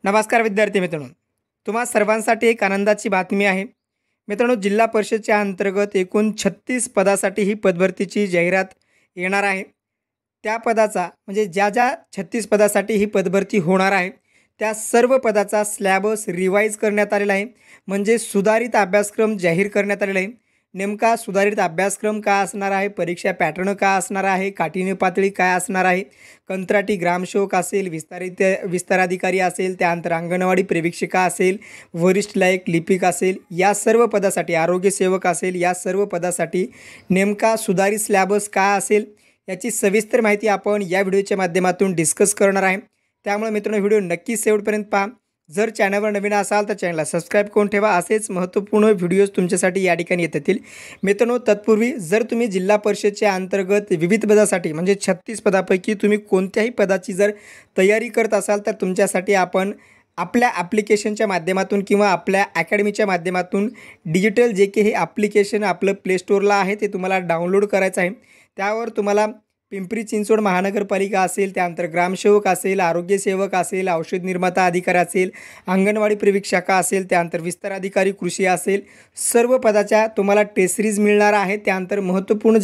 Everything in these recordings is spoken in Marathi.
नमस्कार विद्यार्थी मित्रांनो, तुम्हा सर्वांसाठी एक आनंदाची बातमी आहे. मित्रांनो, जिल्हा परिषदच्या अंतर्गत एकूण 36 पदासाठी ही पदभरतीची जाहिरात येणार आहे. त्या पदाचा म्हणजे ज्या 36 पदासाठी ही पदभरती होणार आहे, त्या सर्व पदाचा सिलॅबस रिवाईज करण्यात आलेला आहे. म्हणजे सुधारित अभ्यासक्रम जाहीर करण्यात आलेला आहे. नेमका सुधारित अभ्यासक्रम काय असणार आहे, परीक्षा पॅटर्न काय असणार आहे, काठिण्य पातळी काय असणार आहे, कंत्राटी ग्रामसेवक असेल, विस्ताराधिकारी असेल, त्यानंतर अंगणवाडी परिवीक्षिका असेल, वरिष्ठ लायक लिपिक असेल, या सर्व पदासाठी आरोग्यसेवक असेल, या सर्व पदासाठी नेमका सुधारित सिलॅबस काय असेल याची सविस्तर माहिती आपण या व्हिडिओच्या माध्यमातून डिस्कस करणार आहे. त्यामुळे मित्रांनो, व्हिडिओ नक्की शेवटपर्यंत पहा. जर चॅनलवर नवीन असाल तर चॅनलला सबस्क्राईब करून ठेवा. असेच महत्त्वपूर्ण व्हिडिओज तुमच्यासाठी या ठिकाणी येतील. मित्रांनो, तत्पूर्वी जर तुम्ही जिल्हा परिषदेच्या अंतर्गत विविध पदासाठी म्हणजे 36 पदापैकी तुम्ही कोणत्याही पदाची जर तयारी करत असाल तर तुमच्यासाठी आपण आपल्या ॲप्लिकेशनच्या माध्यमातून किंवा आपल्या अकॅडमीच्या माध्यमातून डिजिटल जे हे ॲप्लिकेशन आपलं प्ले स्टोअरला आहे ते तुम्हाला डाउनलोड करायचं आहे. त्यावर तुम्हाला पिंपरी चिंचवड महानगरपालिका असेल, त्यानंतर ग्रामसेवक असेल, आरोग्यसेवक असेल, औषध निर्माता अधिकारी असेल, अंगणवाडी परिवीक्षिका असेल, त्यानंतर विस्तार अधिकारी कृषी असेल, सर्व पदाच्या तुम्हाला टेस्ट सिरीज मिळणार आहे. त्यानंतर महत्त्वपूर्ण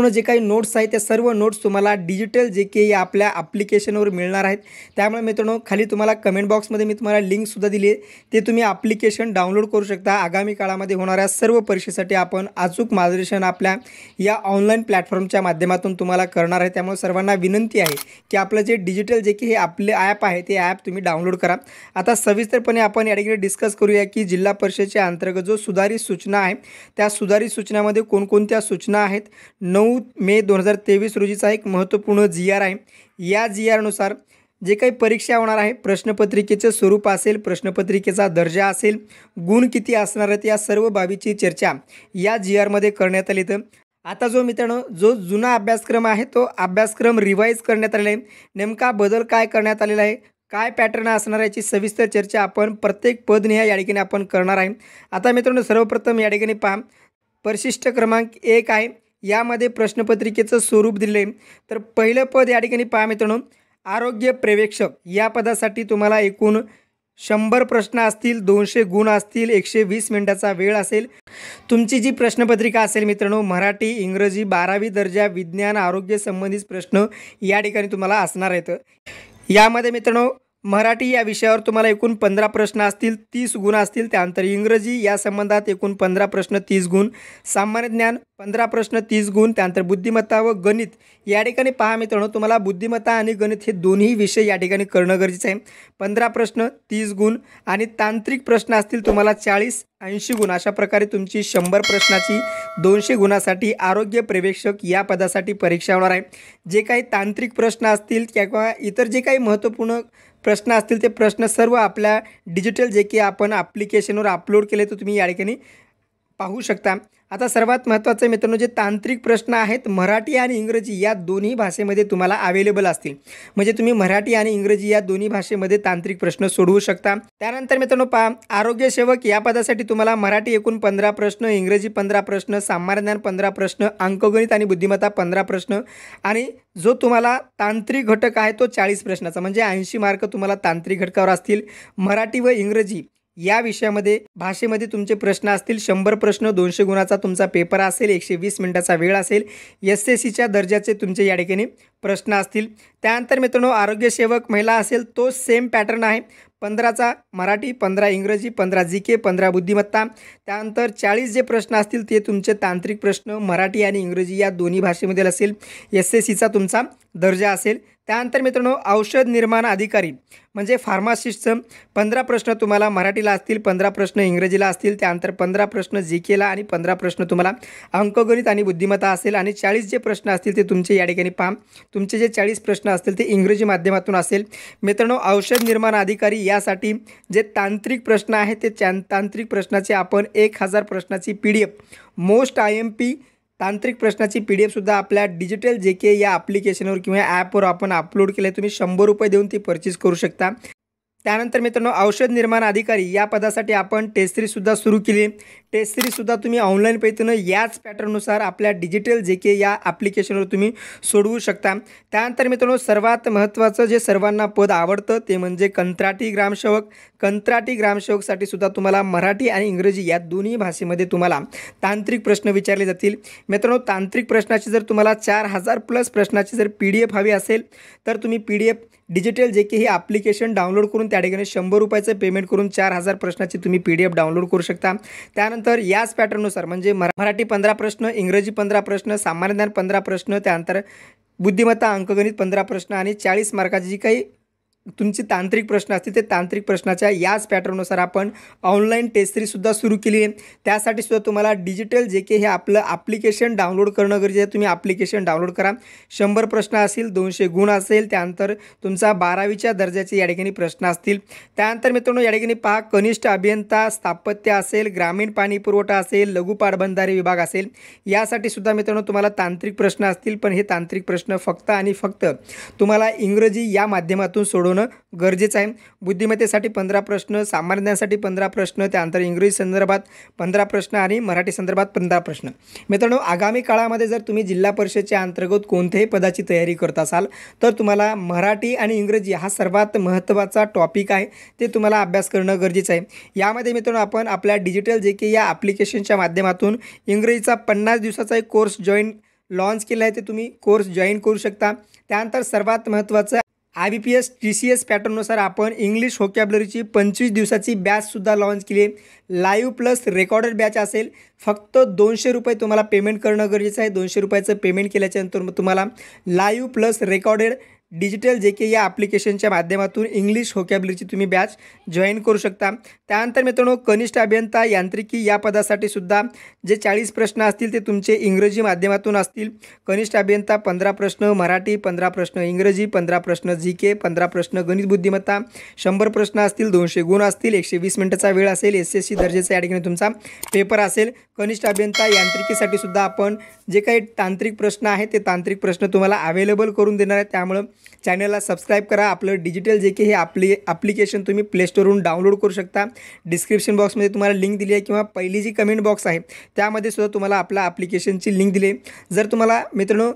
जे काही नोट्स आहेत त्या सर्व नोट्स तुम्हाला डिजिटल जे की या आपल्या ॲप्लिकेशनवर मिळणार आहेत. त्यामुळे मित्रांनो, खाली तुम्हाला कमेंट बॉक्समध्ये मी तुम्हाला लिंकसुद्धा दिली आहे, ते तुम्ही ॲप्लिकेशन डाउनलोड करू शकता. आगामी काळामध्ये होणाऱ्या सर्व परीक्षेसाठी आपण अचूक मार्गदर्शन आपल्या या ऑनलाईन प्लॅटफॉर्मच्या माध्यमातून तुम्हाला करणार आहे. त्यामुळे सर्वांना विनंती आहे की आपलं जे डिजिटल जे की हे आपले ॲप आहे ते ॲप तुम्ही डाउनलोड करा. आता सविस्तरपणे आपण या ठिकाणी डिस्कस करूया की जिल्हा परिषदेच्या अंतर्गत जो सुधारित सूचना आहे त्या सुधारित सूचनामध्ये कोणकोणत्या सूचना आहेत. 9 मे 2023 रोजीचा एक महत्त्वपूर्ण GR आहे. या GRनुसार जे काही परीक्षा होणार आहे, प्रश्नपत्रिकेचं स्वरूप असेल, प्रश्नपत्रिकेचा दर्जा असेल, गुण किती असणार आहेत, या सर्व बाबीची चर्चा या GRमध्ये करण्यात आली. तर आता जो मित्रांनो जो जुना अभ्यासक्रम आहे तो अभ्यासक्रम रिवाईज करण्यात आलेला आहे. नेमका बदल काय करण्यात आलेला आहे, काय पॅटर्न असणार याची सविस्तर चर्चा आपण प्रत्येक पदनिहाय या ठिकाणी आपण करणार आहे. आता मित्रांनो, सर्वप्रथम या ठिकाणी पहा, परिशिष्ट क्रमांक 1 आहे. यामध्ये प्रश्नपत्रिकेचं स्वरूप दिले आहे. तर पहिलं पद या ठिकाणी पहा मित्रांनो, आरोग्य पर्यवेक्षक. या पदासाठी तुम्हाला एकूण 100 प्रश्न असतील, 200 गुण असतील, 120 मिनिटाचा वेळ असेल. तुमची जी प्रश्नपत्रिका असेल मित्रांनो, मराठी, इंग्रजी, 12वी दर्जा, विज्ञान, आरोग्य संबंधित प्रश्न या ठिकाणी तुम्हाला असणार आहेत. यामध्ये मित्रांनो, मराठी या विषयावर तुम्हाला एकूण 15 प्रश्न असतील, 30 गुण असतील. त्यानंतर इंग्रजी या संबंधात एकूण 15 प्रश्न, 30 गुण. सामान्य ज्ञान 15 प्रश्न, 30 गुण. त्यानंतर बुद्धिमत्ता व गणित या ठिकाणी पहा मित्रांनो, तुम्हाला बुद्धिमत्ता आणि गणित हे दोन्ही विषय या ठिकाणी करणं गरजेचं आहे. 15 प्रश्न, 30 गुण. आणि तांत्रिक प्रश्न असतील तुम्हाला 40, 80 गुण. अशा प्रकारे तुमची 100 प्रश्नाची 200 गुणासाठी आरोग्य पर्यवेक्षक या पदासाठी परीक्षा होणार आहे. जे काही तांत्रिक प्रश्न असतील किंवा इतर जे काही महत्त्वपूर्ण प्रश्न असतील ते प्रश्न सर्व आपल्या डिजिटल जे की आपण ॲप्लिकेशनवर अपलोड केले तर तुम्ही या ठिकाणी पाहू शकता. आता सर्वात महत्त्वाचं मित्रांनो, जे तांत्रिक प्रश्न आहेत मराठी आणि इंग्रजी या दोन्ही भाषेमध्ये तुम्हाला अवेलेबल असतील. म्हणजे तुम्ही मराठी आणि इंग्रजी या दोन्ही भाषेमध्ये तांत्रिक प्रश्न सोडवू शकता. त्यानंतर मित्रांनो पहा, आरोग्यसेवक या पदासाठी तुम्हाला मराठी एकूण 15 प्रश्न, इंग्रजी 15 प्रश्न, सामान्य ज्ञान 15 प्रश्न, अंकगणित आणि बुद्धिमत्ता 15 प्रश्न. आणि जो तुम्हाला तांत्रिक घटक आहे तो 40 प्रश्नाचा, म्हणजे 80 मार्क तुम्हाला तांत्रिक घटकावर असतील. मराठी व इंग्रजी या विषयामध्ये भाषेमध्ये तुमचे प्रश्न असतील. 100 प्रश्न, 200 गुणाचा तुमचा पेपर असेल, 120 मिनिटाचा वेळ असेल. SSCच्या दर्जाचे तुमचे या ठिकाणी प्रश्न असतील. त्यानंतर मित्रांनो, आरोग्यसेवक महिला असेल तो सेम पॅटर्न आहे. 15चा मराठी, 15 इंग्रजी, 15 GK, 15 बुद्धिमत्ता. त्यानंतर 40 जे प्रश्न असतील ते तुमचे तांत्रिक प्रश्न मराठी आणि इंग्रजी या दोन्ही भाषेमध्ये असेल. SSCचा तुमचा दर्जा असेल. त्यानंतर मित्रांनो, औषध निर्माण अधिकारी म्हणजे फार्मासिस्टचं 15 प्रश्न तुम्हाला मराठीला असतील, 15 प्रश्न इंग्रजीला असतील. त्यानंतर 15 प्रश्न GKला आणि 15 प्रश्न तुम्हाला अंकगणित आणि बुद्धिमत्ता असेल. आणि 40 जे प्रश्न असतील ते तुमचे या ठिकाणी पहा, तुमचे जे 40 प्रश्न असतील ते इंग्रजी माध्यमातून असेल. मित्रांनो, औषध निर्माण अधिकारी यासाठी जे तांत्रिक प्रश्न आहेत ते तांत्रिक प्रश्नाचे आपण 1000 प्रश्नाची PDF मोस्ट IMP तांत्रिक प्रश्नाची PDF सुद्धा आपल्या डिजिटल जे के या ॲप्लिकेशनवर किंवा ॲपवर आपण अपलोड केलं आहे. तुम्ही 100 रुपये देऊन ती परचेस करू शकता. त्यानंतर मित्रांनो औषध निर्माण अधिकारी या पदासाठी आपण टेस्ट सीरीजसुद्धा सुरू केली. टेस्ट सीरीजसुद्धा तुम्ही ऑनलाईन पद्धतीनं याच पॅटर्ननुसार आपल्या डिजिटल JK या ॲप्लिकेशनवर तुम्ही सोडवू शकता. त्यानंतर मित्रांनो सर्वात महत्त्वाचं जे सर्वांना पद आवडतं ते म्हणजे कंत्राटी ग्रामसेवक. कंत्राटी ग्रामसेवकसाठी सुद्धा तुम्हाला मराठी आणि इंग्रजी या दोन्ही भाषेमध्ये तुम्हाला तांत्रिक प्रश्न विचारले जातील. मित्रांनो तांत्रिक प्रश्नाची जर तुम्हाला 4000+ प्रश्नाची जर PDF हवी असेल तर तुम्ही PDF डिजिटल JK हे ॲप्लिकेशन डाउनलोड करून त्या ठिकाणी ₹100 पेमेंट करून 4000 प्रश्नाची तुम्ही PDF डाउनलोड करू शकता. त्यानंतर याच पॅटर्ननुसार म्हणजे मराठी 15 प्रश्न, इंग्रजी 15 प्रश्न, सामान्य ज्ञान 15 प्रश्न, त्यानंतर बुद्धिमत्ता अंकगणित 15 प्रश्न आणि 40 मार्काची जी काही तुमचे तांत्रिक प्रश्न असतील ते तांत्रिक प्रश्नाच्या याच पॅटर्ननुसार आपण ऑनलाईन टेस्ट सीरीजसुद्धा सुरू केली आहे. त्यासाठी सुद्धा तुम्हाला डिजिटल JK हे आपलं ॲप्लिकेशन डाउनलोड करणं गरजेचं आहे. तुम्ही ॲप्लिकेशन डाउनलोड करा. 100 प्रश्न असतील, 200 गुण असेल, त्यानंतर तुमचा 12वीच्या दर्जाचे या ठिकाणी प्रश्न असतील. त्यानंतर मित्रांनो या ठिकाणी पहा कनिष्ठ अभियंता स्थापत्य असेल, ग्रामीण पाणी पुरवठा असेल, लघु पाटबंधारे विभाग असेल, यासाठी सुद्धा मित्रांनो तुम्हाला तांत्रिक प्रश्न असतील. पण हे तांत्रिक प्रश्न फक्त आणि फक्त तुम्हाला इंग्रजी या माध्यमातून सोडवणं गरजेचं आहे. बुद्धिमत्तेसाठी 15 प्रश्न, सामान्य ज्ञानासाठी 15 प्रश्न, त्यानंतर इंग्रजी संदर्भात 15 प्रश्न आणि मराठी संदर्भात 15 प्रश्न. मित्रांनो आगामी काळामध्ये जर तुम्ही जिल्हा परिषदेच्या अंतर्गत कोणत्याही पदाची तयारी करत असाल तर तुम्हाला मराठी आणि इंग्रजी हा सर्वात महत्त्वाचा टॉपिक आहे, ते तुम्हाला अभ्यास करणं गरजेचं आहे. यामध्ये मित्रांनो आपण आपल्या डिजिटल JK या ॲप्लिकेशनच्या माध्यमातून इंग्रजीचा 50 दिवसाचा एक कोर्स लॉन्च केला आहे, ते तुम्ही कोर्स जॉईन करू शकता. त्यानंतर सर्वात महत्त्वाचं IBPS TCS पॅटर्ननुसार आपण इंग्लिश व्होकॅब्युलरीची 25 दिवसाची बॅचसुद्धा लॉन्च केली आहे. लाईव्ह प्लस रेकॉर्डेड बॅच असेल. फक्त ₹200 तुम्हाला पेमेंट करणं गरजेचं आहे. ₹200 पेमेंट केल्याच्यानंतर तुम्हाला live plus recorded digital JK या ॲप्लिकेशनच्या माध्यमातून इंग्लिश व्होकॅब्युलरीची तुम्ही बॅच जॉईन करू शकता. त्यानंतर मित्रांनो कनिष्ठ अभियंता यांत्रिकी या पदासाठी सुद्धा जे 40 प्रश्न असतील ते तुमचे इंग्रजी माध्यमातून असतील. कनिष्ठ अभियंता 15 प्रश्न, मराठी 15 प्रश्न, इंग्रजी 15 प्रश्न, JK 15 प्रश्न, गणित बुद्धिमत्ता 100 प्रश्न असतील, 200 गुण असतील, 120 मिनिटाचा वेळ असेल, SSC दर्जाचा या ठिकाणी तुमचा पेपर असेल. कनिष्ठ अभियंता यांत्रिकीसाठी सुद्धा आपण जे काही तांत्रिक प्रश्न आहेत ते तांत्रिक प्रश्न तुम्हाला अवेलेबल करून देणार आहे. त्यामुळं चॅनलला सबस्क्राईब करा. आपलं डिजिटल JK हे ॲप्लिकेशन तुम्ही प्ले स्टोरवरून डाउनलोड करू शकता. डिस्क्रिप्शन बॉक्समध्ये तुम्हाला लिंक दिली आहे किंवा पहिली जी कमेंट बॉक्स आहे त्यामध्ये सुद्धा तुम्हाला आपल्या ॲप्लिकेशनची लिंक दिली आहे. जर तुम्हाला मित्रांनो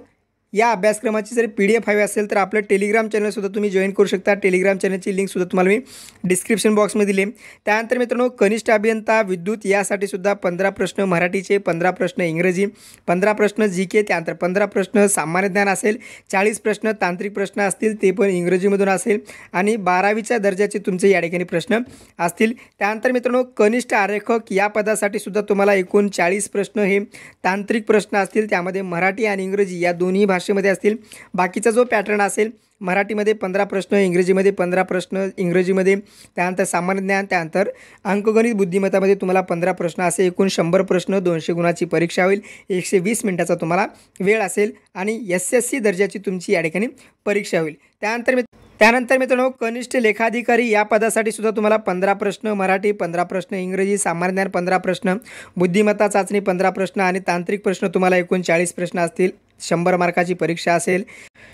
या अभ्यासक्रमाची जर PDF हवी असेल तर आपलं टेलिग्राम चॅनलसुद्धा तुम्ही जॉईन करू शकता. टेलिग्राम चॅनलची लिंकसुद्धा तुम्हाला मी डिस्क्रिप्शन बॉक्समध्ये दिली आहे. त्यानंतर मित्रांनो कनिष्ठ अभियंता विद्युत यासाठी सुद्धा 15 प्रश्न मराठीचे, 15 प्रश्न इंग्रजी, 15 प्रश्न JK, त्यानंतर 15 प्रश्न सामान्य ज्ञान असेल, 40 प्रश्न तांत्रिक प्रश्न असतील ते पण इंग्रजीमधून असेल आणि 12वीच्या दर्जाचे तुमचे या ठिकाणी प्रश्न असतील. त्यानंतर मित्रांनो कनिष्ठ आरेखक या पदासाठी सुद्धा तुम्हाला एकूण 40 प्रश्न हे तांत्रिक प्रश्न असतील. त्यामध्ये मराठी आणि इंग्रजी या दोन्ही भाषेमध्ये असतील. बाकीचा जो पॅटर्न असेल मराठीमध्ये 15 प्रश्न, इंग्रजीमध्ये 15 प्रश्न, इंग्रजीमध्ये त्यानंतर सामान्य ज्ञान, त्यानंतर अंकगणित बुद्धिमत्तामध्ये तुम्हाला 15 प्रश्न असे एकूण 100 प्रश्न, 200 गुणाची परीक्षा होईल, 120 मिनिटाचा तुम्हाला वेळ असेल आणि SSC दर्जाची तुमची या ठिकाणी परीक्षा होईल. त्यानंतर मित्रांनो कनिष्ठ लेखाधिकारी या पदासाठी सुद्धा तुम्हाला 15 प्रश्न मराठी, 15 प्रश्न इंग्रजी, सामान्य ज्ञान 15 प्रश्न, बुद्धिमत्ता चाचणी 15 प्रश्न आणि तांत्रिक प्रश्न तुम्हाला एकूण 40 प्रश्न असतील. 100 मार्काची परीक्षा असेल.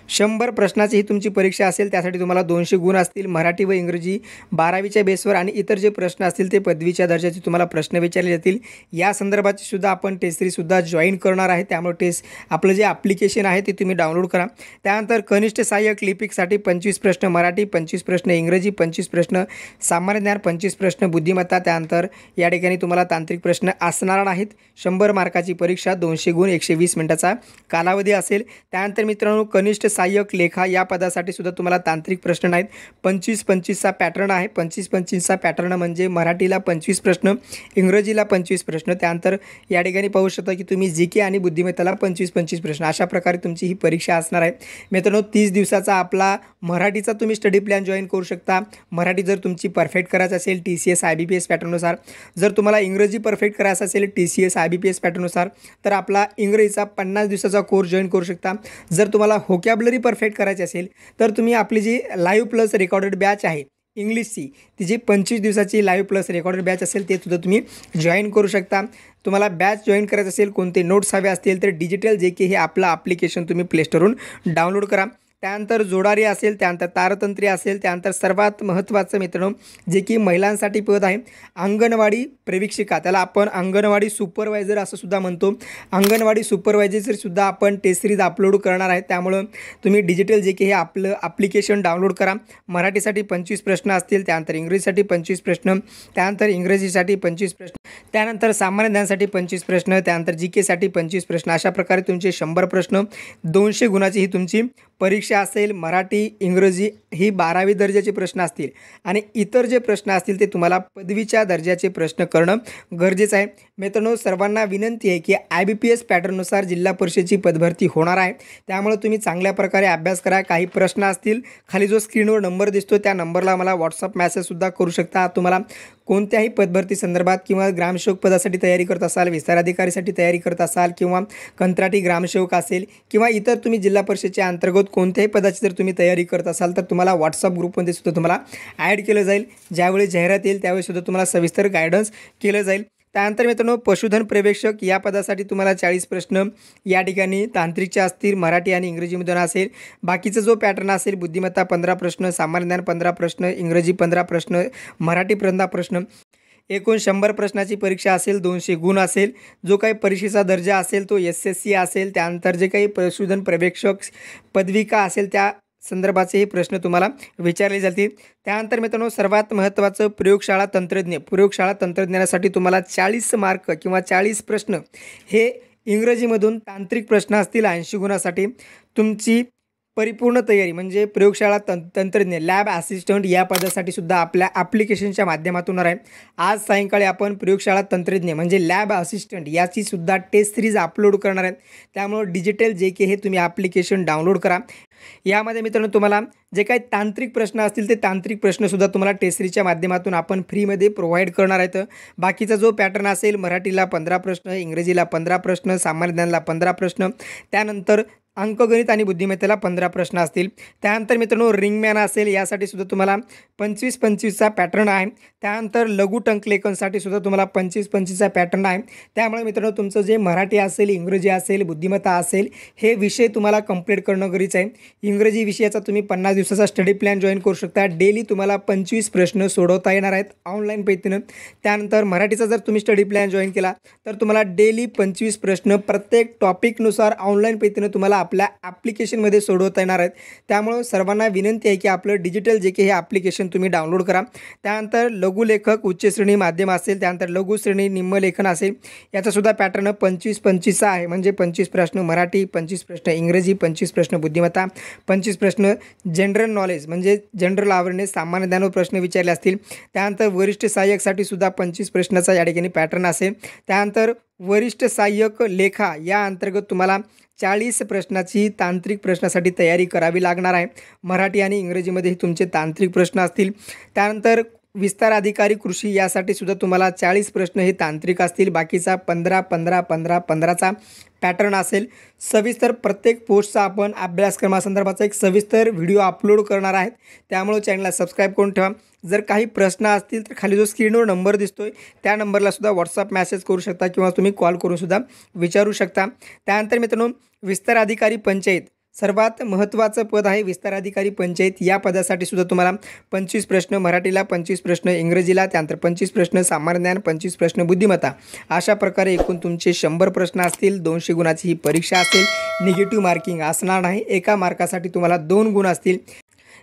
100 प्रश्नाची ही तुमची परीक्षा असेल. त्यासाठी तुम्हाला 200 गुण असतील. मराठी व इंग्रजी 12वीच्या बेसवर आणि इतर जे प्रश्न असतील ते पदवीच्या दर्जाचे तुम्हाला प्रश्न विचारले जातील. या संदर्भाची सुद्धा आपण टेस्ट सीरीजसुद्धा जॉईन करणार आहे. त्यामुळे आपलं जे ॲप्लिकेशन आहे ते तुम्ही डाउनलोड करा. त्यानंतर कनिष्ठ सहाय्यक लिपिकसाठी 25 प्रश्न मराठी, 25 प्रश्न इंग्रजी, 25 प्रश्न सामान्य ज्ञान, 25 प्रश्न बुद्धिमत्ता, त्यानंतर या ठिकाणी तुम्हाला तांत्रिक प्रश्न असणार आहेत. 100 मार्काची परीक्षा, 200 गुण, 120 मिनिटाचा कालावधी असेल. त्यानंतर मित्रांनो कनिष्ठ सहाय्यक लेखा या पदासाठी सुद्धा तुम्हाला तांत्रिक प्रश्न नाहीत. 25-25चा पॅटर्न आहे. 25-25चा पॅटर्न म्हणजे मराठीला 25 प्रश्न, इंग्रजीला 25 प्रश्न, त्यानंतर या ठिकाणी पाहू शकता की तुम्ही JK आणि बुद्धिमत्ताला 25-25 प्रश्न, अशा प्रकारे तुमची ही परीक्षा असणार आहे. मित्रांनो 30 दिवसाचा आपला मराठीचा तुम्ही स्टडी प्लॅन जॉईन करू शकता. मराठी जर तुमची परफेक्ट करायचं असेल TCS IBPS पॅटर्ननुसार, जर तुम्हाला इंग्रजी परफेक्ट करायचं असेल TCS IBPS पॅटर्ननुसार तर आपला इंग्रजीचा 50 दिवसाचा कोर्स जॉईन करू शकता. जर तुम्हाला व्होकॅब्युलरी परफेक्ट करायची असेल तर तुम्ही आपली जी लाईव्ह प्लस रेकॉर्डेड बॅच आहे इंग्लिशची, ती जी 25 दिवसाची लाईव्ह प्लस रेकॉर्डेड बॅच असेल ते सुद्धा तुम्ही जॉईन करू शकता. तुम्हाला बॅच जॉईन करायचं असेल, कोणते नोट्स हवे असतील तर डिजिटल JK हे आपलं ॲप्लिकेशन तुम्ही प्ले स्टोरवरून डाउनलोड करा. त्यानंतर जोडारी असेल, त्यानंतर तारतंत्री असेल, त्यानंतर सर्वात महत्त्वाचं मित्रांनो जे की महिलांसाठी पद आहे अंगणवाडी प्रशिक्षिका, त्याला आपण अंगणवाडी सुपरवायझर असं सुद्धा म्हणतो. अंगणवाडी सुपरवायझरसुद्धा आपण टेस्ट सिरीज अपलोड करणार आहे. त्यामुळं तुम्ही डिजिटल जे की हे आपलं ॲप्लिकेशन डाउनलोड करा. मराठीसाठी 25 प्रश्न असतील, त्यानंतर इंग्रजीसाठी 25 प्रश्न, त्यानंतर इंग्रजीसाठी 25 प्रश्न, त्यानंतर सामान्य ज्ञानासाठी 25 प्रश्न, त्यानंतर जी केसाठी 25 प्रश्न, अशा प्रकारे तुमचे 100 प्रश्न 200 गुणाची ही तुमची परीक्षा असेल. मराठी इंग्रजी ही 12वी दर्जाचे प्रश्न असतील आणि इतर जे प्रश्न असतील ते तुम्हाला पदवीच्या दर्जाचे प्रश्न करणं गरजेचं आहे. मित्रांनो सर्वांना विनंती आहे की IBPS पॅटर्ननुसार जिल्हा परिषदेची पदभरती होणार आहे. त्यामुळे तुम्ही चांगल्या प्रकारे अभ्यास करा. काही प्रश्न असतील खाली जो स्क्रीनवर नंबर दिसतो त्या नंबरला मला व्हॉट्सअप मेसेजसुद्धा करू शकता. तुम्हाला कोणत्याही पदभरती संदर्भात किंवा ग्रामसेवक पदासाठी तयारी करत असाल, विस्तार अधिकारीसाठी तयारी करत असाल किंवा कंत्राटी ग्रामसेवक असेल किंवा इतर तुम्ही जिल्हा परिषदेच्या अंतर्गत कोणत्याही पदाची जर तुम्ही तयारी करत असाल तर तुम्हाला व्हॉट्सअप ग्रुपमध्ये सुद्धा तुम्हाला ॲड केलं जाईल. ज्यावेळी जाहिरात येईल त्यावेळी सुद्धा तुम्हाला सविस्तर गायडन्स केलं जाईल. त्यानंतर मित्रांनो पशुधन पर्यवेक्षक या पदासाठी तुम्हाला 40 प्रश्न या ठिकाणी तांत्रिकचे असतील, मराठी आणि इंग्रजीमधून असेल. बाकीचा जो पॅटर्न असेल बुद्धिमत्ता 15 प्रश्न, सामान्य ज्ञान 15 प्रश्न, इंग्रजी 15 प्रश्न, मराठी 15 प्रश्न, एकूण 100 प्रश्नाची परीक्षा असेल. 200 गुण असेल. जो काही परीक्षेचा दर्जा असेल तो SSC असेल. त्यानंतर जे काही पशुधन पर्यवेक्षक पदविका असेल त्या संदर्भाचे हे प्रश्न तुम्हाला विचारले जातील. त्यानंतर मित्रांनो सर्वात महत्त्वाचं प्रयोगशाळा तंत्रज्ञ. प्रयोगशाळा तंत्रज्ञानासाठी तुम्हाला 40 मार्क किंवा 40 प्रश्न हे इंग्रजीमधून तांत्रिक प्रश्न असतील. 80 गुणासाठी तुमची परिपूर्ण तयारी म्हणजे प्रयोगशाळा तंत्रज्ञ लॅब असिस्टंट या पदासाठी सुद्धा आपल्या ॲप्लिकेशनच्या माध्यमातून आहे. आज सायंकाळी आपण प्रयोगशाळा तंत्रज्ञ म्हणजे लॅब असिस्टंट याची सुद्धा टेस्ट सिरीज अपलोड करणार आहेत. त्यामुळे डिजिटल जे की हे तुम्ही ॲप्लिकेशन डाउनलोड करा. यामध्ये मित्रांनो तुम्हाला जे काही तांत्रिक प्रश्न असतील ते तांत्रिक प्रश्नसुद्धा तुम्हाला टेस्ट सिरीजच्या माध्यमातून आपण फ्रीमध्ये प्रोव्हाइड करणार आहेत. बाकीचा जो पॅटर्न असेल मराठीला 15 प्रश्न, इंग्रजीला 15 प्रश्न, सामान्य ज्ञानाला 15 प्रश्न, त्यानंतर अंकगणित आणि बुद्धिमत्तेला 15 प्रश्न असतील. त्यानंतर मित्रांनो रिंगमॅन असेल यासाठी सुद्धा तुम्हाला 25-25चा पॅटर्न आहे. त्यानंतर लघु टंकलेखनसाठी सुद्धा तुम्हाला 25-25चा पॅटर्न आहे. त्यामुळे मित्रांनो तुमचं जे मराठी असेल, इंग्रजी असेल, बुद्धिमत्ता असेल हे विषय तुम्हाला कंप्लीट करणं गरजेचं आहे. इंग्रजी विषयाचा तुम्ही 50 दिवसाचा स्टडी प्लॅन जॉईन करू शकता. डेली तुम्हाला 25 प्रश्न सोडवता येणार आहेत ऑनलाईन पद्धतीनं. त्यानंतर मराठीचा जर तुम्ही स्टडी प्लॅन जॉईन केला तर तुम्हाला डेली 25 प्रश्न प्रत्येक टॉपिकनुसार ऑनलाईन पद्धतीनं तुम्हाला आपल्या ॲप्लिकेशनमध्ये सोडवता येणार आहेत. त्यामुळं सर्वांना विनंती आहे की आपलं डिजिटल जे की हे ॲप्लिकेशन तुम्ही डाउनलोड करा. त्यानंतर लघुलेखक उच्च श्रेणी माध्यम असेल, त्यानंतर लघु श्रेणी निम्न लेखन असेल, याचासुद्धा पॅटर्न 25-25चा आहे. म्हणजे 25 प्रश्न मराठी, 25 प्रश्न इंग्रजी, 25 प्रश्न बुद्धिमत्ता, 25 प्रश्न जनरल नॉलेज म्हणजे जनरल अवेअरनेस सामान्य ज्ञानावर प्रश्न विचारले असतील. त्यानंतर वरिष्ठ सहाय्यकसाठी सुद्धा 25 प्रश्नाचा या ठिकाणी पॅटर्न असेल. त्यानंतर वरिष्ठ सहाय्यक लेखा या अंतर्गत तुम्हाला 40 प्रश्नाची तांत्रिक प्रश्नासाठी तयारी करावी लागणार आहे. मराठी आणि इंग्रजीमध्ये तुमचे तांत्रिक प्रश्न असतील. त्यानंतर विस्तार अधिकारी कृषी यासाठी सुद्धा तुम्हाला 40 प्रश्न हे तांत्रिक असतील. बाकीचा 15-15-15-15चा पॅटर्न असेल. सविस्तर प्रत्येक पोस्टचा आपण अभ्यासक्रमासंदर्भाचा एक सविस्तर व्हिडिओ अपलोड करणार आहेत. त्यामुळे चॅनलला सबस्क्राईब करून ठेवा. जर काही प्रश्न असतील तर खाली जो स्क्रीनवर नंबर दिसतोय त्या नंबरला सुद्धा व्हॉट्सअप मेसेज करू शकता किंवा तुम्ही कॉल करून सुद्धा विचारू शकता. त्यानंतर मित्रांनो विस्तार अधिकारी पंचायत सर्वात महत्त्वाचं पद आहे. विस्तार अधिकारी पंचायत या पदासाठी सुद्धा तुम्हाला 25 प्रश्न मराठीला, 25 प्रश्न इंग्रजीला, त्यानंतर 25 प्रश्न सामान्य ज्ञान, 25 प्रश्न बुद्धिमत्ता, अशा प्रकारे एकूण तुमचे 100 प्रश्न असतील. 200 गुणाची ही परीक्षा असेल. निगेटिव्ह मार्किंग असणार नाही. एका मार्कासाठी तुम्हाला 2 गुण असतील.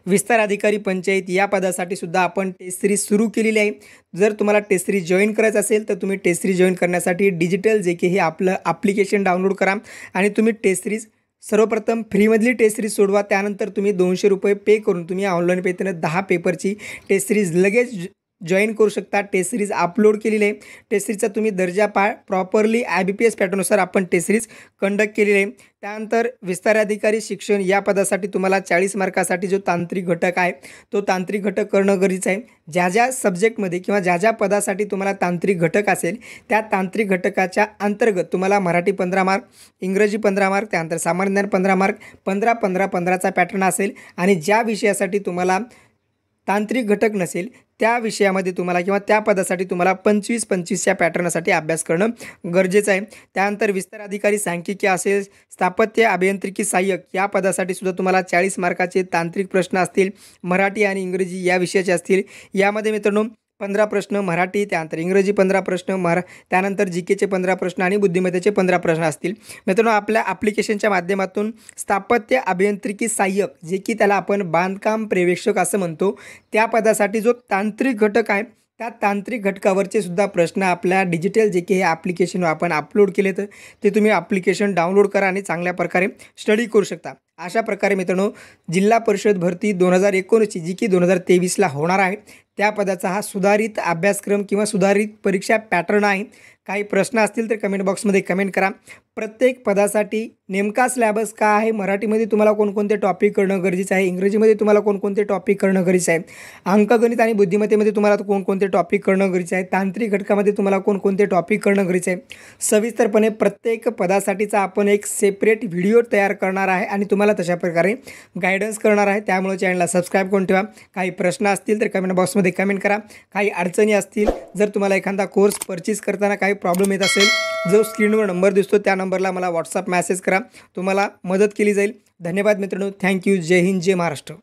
विस्तार अधिकारी पंचायत या पदासाठी सुद्धा आपण टेस्ट सिरीज सुरू केलेली आहे. जर तुम्हाला टेस्ट सिरीज जॉईन करायचं असेल तर तुम्ही टेस्ट सिरीज जॉईन करण्यासाठी डिजिटल जे की हे आपलं ॲप्लिकेशन डाउनलोड करा आणि तुम्ही टेस्ट सिरीज सर्वप्रथम फ्रीमधली टेस्ट सिरीज सोडवा. त्यानंतर तुम्ही 200 रुपये पे करून तुम्ही ऑनलाईन पद्धतीनं 10 पेपरची टेस्ट सिरीज लगेच जॉईन करू शकता. टेस्ट सिरीज अपलोड केलेली आहे. टेस्ट सिरीजचा तुम्ही दर्जा प्रॉपरली IBPS पॅटर्ननुसार आपण टेस्ट सिरीज कंडक्ट केलेली आहे. त्यानंतर विस्तार अधिकारी शिक्षण या पदासाठी तुम्हाला 40 मार्कासाठी जो तांत्रिक घटक आहे तो तांत्रिक घटक करणं गरजेचं आहे. ज्या ज्या सब्जेक्टमध्ये किंवा ज्या ज्या पदासाठी तुम्हाला तांत्रिक घटक असेल त्या तांत्रिक घटकाच्या अंतर्गत तुम्हाला मराठी 15 मार्क, इंग्रजी 15 मार्क, त्यानंतर सामान्य ज्ञान 15 मार्क, 15-15-15चा पॅटर्न असेल. आणि ज्या विषयासाठी तुम्हाला तांत्रिक घटक नसेल त्या विषयामध्ये तुम्हाला किंवा त्या पदासाठी तुम्हाला 25-25च्या पॅटर्नसाठी अभ्यास करणं गरजेचं आहे. त्यानंतर विस्तार अधिकारी सांख्यिकी असेल, स्थापत्य अभियांत्रिकी सहाय्यक या पदासाठी सुद्धा तुम्हाला 40 मार्काचे तांत्रिक प्रश्न असतील. मराठी आणि इंग्रजी या विषयाचे असतील. यामध्ये मित्रांनो 15 प्रश्न मराठी, त्यानंतर इंग्रजी 15 प्रश्न, त्यानंतर जीकेचे 15 प्रश्न आणि बुद्धिमत्तेचे 15 प्रश्न असतील. मित्रांनो आपल्या ॲप्लिकेशनच्या माध्यमातून स्थापत्य अभियांत्रिकी सहाय्यक जे की त्याला आपण बांधकाम पर्यवेक्षक असं म्हणतो, त्या पदासाठी जो तांत्रिक घटक आहे त्या तांत्रिक घटकावरचे सुद्धा प्रश्न आपल्या डिजिटल जे की हे ॲप्लिकेशन आपण अपलोड केले तर ते तुम्ही ॲप्लिकेशन डाउनलोड करा आणि चांगल्या प्रकारे स्टडी करू शकता. अशा प्रकारे मित्रांनो जिल्हा परिषद भरती 2019ची जी की 2023ला होणार आहे त्या पदाचा हा सुधारित अभ्यासक्रम किंवा सुधारित परीक्षा पॅटर्न आहे. काही प्रश्न असतील तर कमेंट बॉक्समध्ये कमेंट करा. प्रत्येक पदासाठी नेमका सिलेबस काय आहे, मराठीमध्ये तुम्हाला कोणकोणते टॉपिक करणं गरजेचं आहे, इंग्रजीमध्ये तुम्हाला कोणकोणते टॉपिक करणं गरजेचं आहे, अंकगणित आणि बुद्धिमत्तेमध्ये तुम्हाला कोणकोणते टॉपिक करणं गरजेचं आहे, तांत्रिक घटकामध्ये तुम्हाला कोणकोणते टॉपिक करणं गरजेचं आहे, सविस्तरपणे प्रत्येक पदासाठीचा आपण एक सेपरेट व्हिडिओ तयार करणार आहे आणि तुम्हाला तशा प्रकारे गायडन्स करणार आहे. त्यामुळे चॅनलला सबस्क्राईब करून ठेवा. काही प्रश्न असतील तर कमेंट बॉक्समध्ये कमेंट करा. काही अडचणी असतील, जर तुम्हाला एखादा कोर्स परचेस करताना काही प्रॉब्लेम येत असेल, जो स्क्रीनवर नंबर दिसतो त्या नंबरला मला व्हॉट्सअप मेसेज करा. तुम्हाला मदत केली जाईल. धन्यवाद मित्रांनो. थँक्यू. जय हिंद, जय महाराष्ट्र.